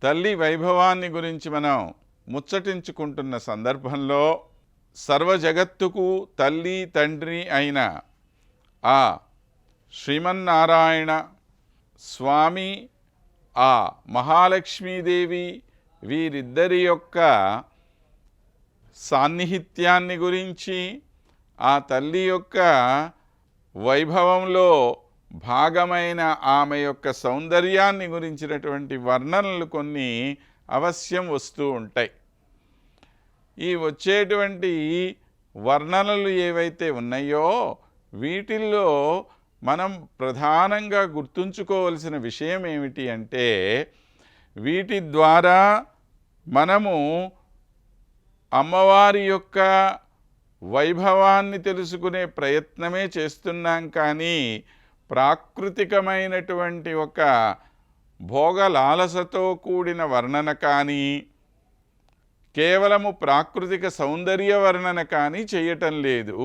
తల్లి వైభవాన్ని గురించి మనం ముచ్చటించుకుంటున్న సందర్భంలో సర్వ జగత్తుకు తల్లి తండ్రి అయిన ఆ శ్రీమన్నారాయణ స్వామి, ఆ మహాలక్ష్మీదేవి వీరిద్దరి యొక్క సాన్నిహిత్యాన్ని గురించి, ఆ తల్లి యొక్క వైభవంలో భాగమైన ఆమె యొక్క సౌందర్యాన్ని గురించినటువంటి వర్ణనలు కొన్ని అవశ్యం వస్తూ ఉంటాయి. ఈ వచ్చేటువంటి వర్ణనలు ఏవైతే ఉన్నాయో వీటిల్లో మనం ప్రధానంగా గుర్తుంచుకోవలసిన విషయం ఏమిటి అంటే, వీటి ద్వారా మనము అమ్మవారి యొక్క వైభవాన్ని తెలుసుకునే ప్రయత్నమే చేస్తున్నాం. కానీ ప్రాకృతికమైనటువంటి ఒక భోగలాలసతో కూడిన వర్ణన కానీ, కేవలము ప్రాకృతిక సౌందర్య వర్ణన కానీ చేయటం లేదు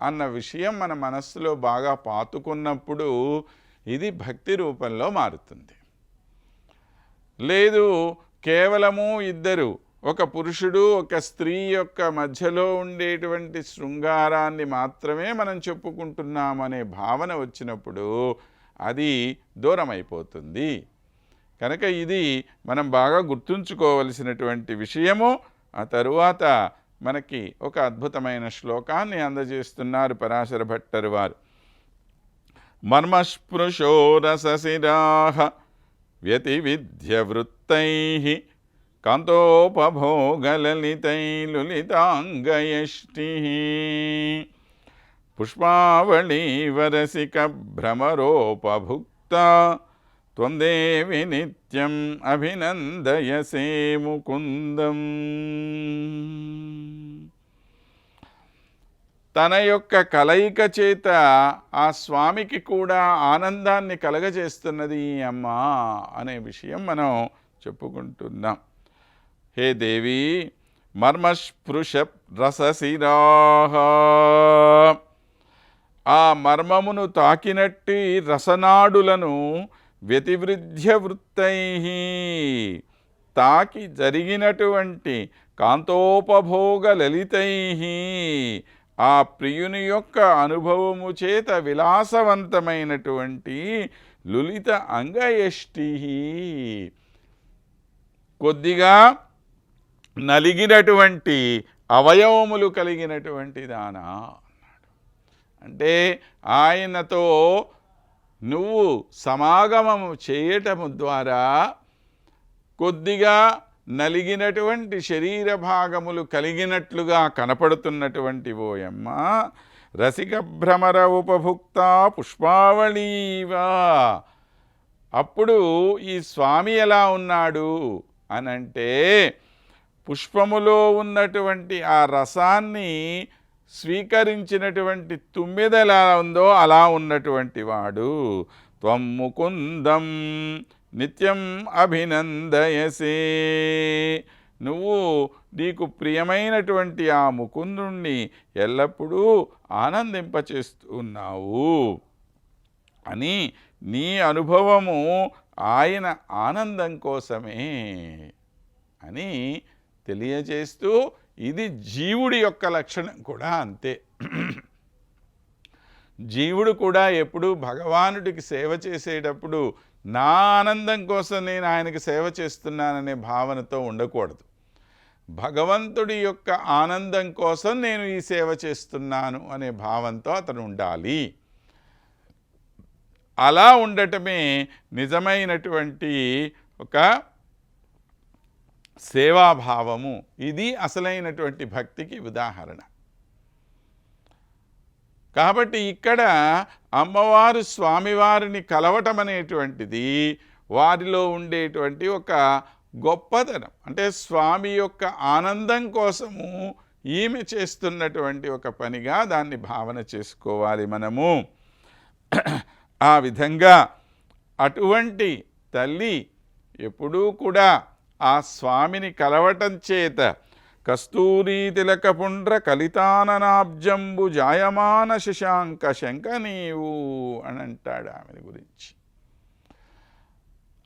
అన్న విషయం మన మనస్సులో బాగా పాతుకున్నప్పుడు ఇది భక్తి రూపంలో మారుతుంది. లేదు, కేవలము ఇద్దరు, ఒక పురుషుడు ఒక స్త్రీ యొక్క మధ్యలో ఉండేటువంటి శృంగారాన్ని మాత్రమే మనం చెప్పుకుంటున్నామనే భావన వచ్చినప్పుడు అది దూరం అయిపోతుంది. కనుక ఇది మనం బాగా గుర్తుంచుకోవలసినటువంటి విషయము. ఆ తరువాత మనకి ఒక అద్భుతమైన శ్లోకాన్ని అందజేస్తున్నారు పరాశర భట్టరు వారు. మర్మస్పృశో రసశిరాః వ్యతివిధ్య వృత్తైః కాంతోపభోగలలితైలులితాంగయష్టిః పుష్పావళీవరసిక భ్రమరోపభుక్తా త్వం దేవి నిత్యం అభినందయసే ముకుందం. తన యొక్క కలయిక చేత ఆ స్వామికి కూడా ఆనందాన్ని కలగజేస్తున్నది ఈ అమ్మ అనే విషయం మనం చెప్పుకుంటున్నాం. హే దేవి మర్మస్పృశ రసశిరాః, ఆ మర్మమును తాకినట్టి రసనాడులను వ్యతివృధ్య వృత్తైః, తాకి జరిగినటువంటి కాంతోపభోగ లలితైః, ఆ ప్రియుని యొక్క అనుభవము చేత విలాసవంతమైనటువంటి లులిత అంగయష్టిః, కొద్దిగా నలిగినటువంటి అవయవములు కలిగినటువంటి దానా అన్నాడు. అంటే ఆయనతో నువ్వు సమాగమము చేయటము ద్వారా కొద్దిగా నలిగినటువంటి శరీర భాగములు కలిగినట్లుగా కనపడుతున్నటువంటి ఓయమ్మ, రసిక భ్రమర ఉపభుక్త పుష్పావళీవా. అప్పుడు ఈ స్వామి ఎలా ఉన్నాడు అనంటే, పుష్పములో ఉన్నటువంటి ఆ రసాన్ని స్వీకరించినటువంటి తుమ్మెద ఎలా ఉందో అలా ఉన్నటువంటి వాడు. త్వం ముకుందం నిత్యం అభినందయసే, నువ్వు నీకు ప్రియమైనటువంటి ఆ ముకుందుణ్ణి ఎల్లప్పుడూ ఆనందింపచేస్తున్నావు అని, నీ అనుభవము ఆయన ఆనందం కోసమే అని తెలియజేస్తూ, ఇది జీవుడి యొక్క లక్షణం కూడా అంతే. జీవుడు కూడా ఎప్పుడూ భగవానుడికి సేవ చేసేటప్పుడు నా ఆనందం కోసం నేను ఆయనకి సేవ చేస్తున్నాననే భావనతో ఉండకూడదు. భగవంతుడి యొక్క ఆనందం కోసం నేను ఈ సేవ చేస్తున్నాను అనే భావంతో అతను ఉండాలి. అలా ఉండటమే నిజమైనటువంటి ఒక సేవాభావము. ఇది అసలైనటువంటి భక్తికి ఉదాహరణ. కాబట్టి ఇక్కడ అమ్మవారు స్వామివారిని కలవటం అనేటువంటిది వారిలో ఉండేటువంటి ఒక గొప్పతనం. అంటే స్వామి యొక్క ఆనందం కోసము ఈమె చేస్తున్నటువంటి ఒక పనిగా దాన్ని భావన చేసుకోవాలి మనము. ఆ విధంగా అటువంటి తల్లి ఎప్పుడూ కూడా ఆ స్వామిని కలవటం చేత కస్తూరీ తిలక పుండ్ర కలితాననాబ్జంబు జాయమాన శశాంక శంక నీవు అని అంటాడు ఆమె గురించి.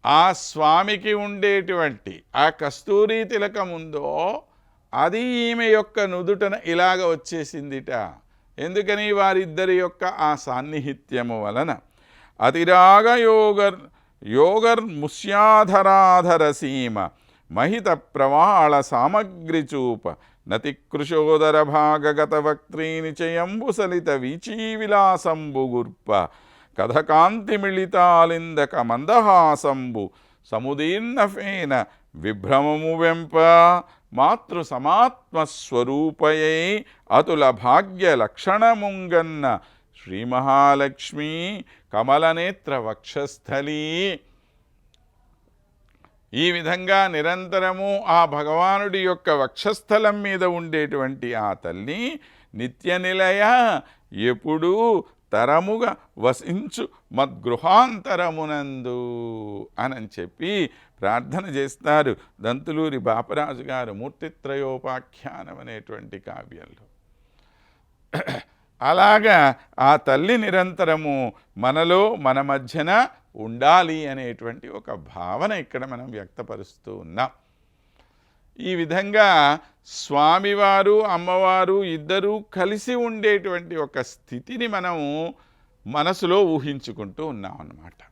ఆ స్వామికి ఉండేటువంటి ఆ కస్తూరి తిలకం ఉందో అది ఈమె యొక్క నుదుటన ఇలాగ వచ్చేసిందిట. ఎందుకని? వారిద్దరి యొక్క ఆ సాన్నిహిత్యము వలన. అతిరాగ యోగర్ముష్యాధరాధర సీమ మహిత ప్రవాళ సామగ్రి చూప నతికృశోదర భాగగత వక్త్రీ నిచయంబు సలిత వీచీ విలాసంబు గుర్ప కథకాంతి మిళితాలిందక మందహాసంబు సముదీర్ణఫేన విభ్రమము వెంప మాతృ సమాత్మస్వరూపయై అతుల భాగ్య లక్షణముంగన్న శ్రీ మహాలక్ష్మీ కమలనేత్ర వక్షస్థలీ. ఈ విధంగా నిరంతరము ఆ భగవానుడి యొక్క వక్షస్థలం మీద ఉండేటువంటి ఆ తల్లి నిత్య నిలయ ఎప్పుడూ తరముగా వసించు మద్గృహాంతరమునందు అని చెప్పి ప్రార్థన చేస్తారు దంతులూరి బాపరాజు గారు మూర్తిత్రయోపాఖ్యానం అనేటువంటి కావ్యంలో. అలాగా ఆ తల్లి నిరంతరము మనలో మన మధ్యన ఉండాలి అనేటువంటి ఒక భావన ఇక్కడ మనం వ్యక్తపరుస్తూ ఉన్నాం. ఈ విధంగా స్వామివారు అమ్మవారు ఇద్దరూ కలిసి ఉండేటువంటి ఒక స్థితిని మనం మనసులో ఊహించుకుంటూ ఉన్నాం అన్నమాట.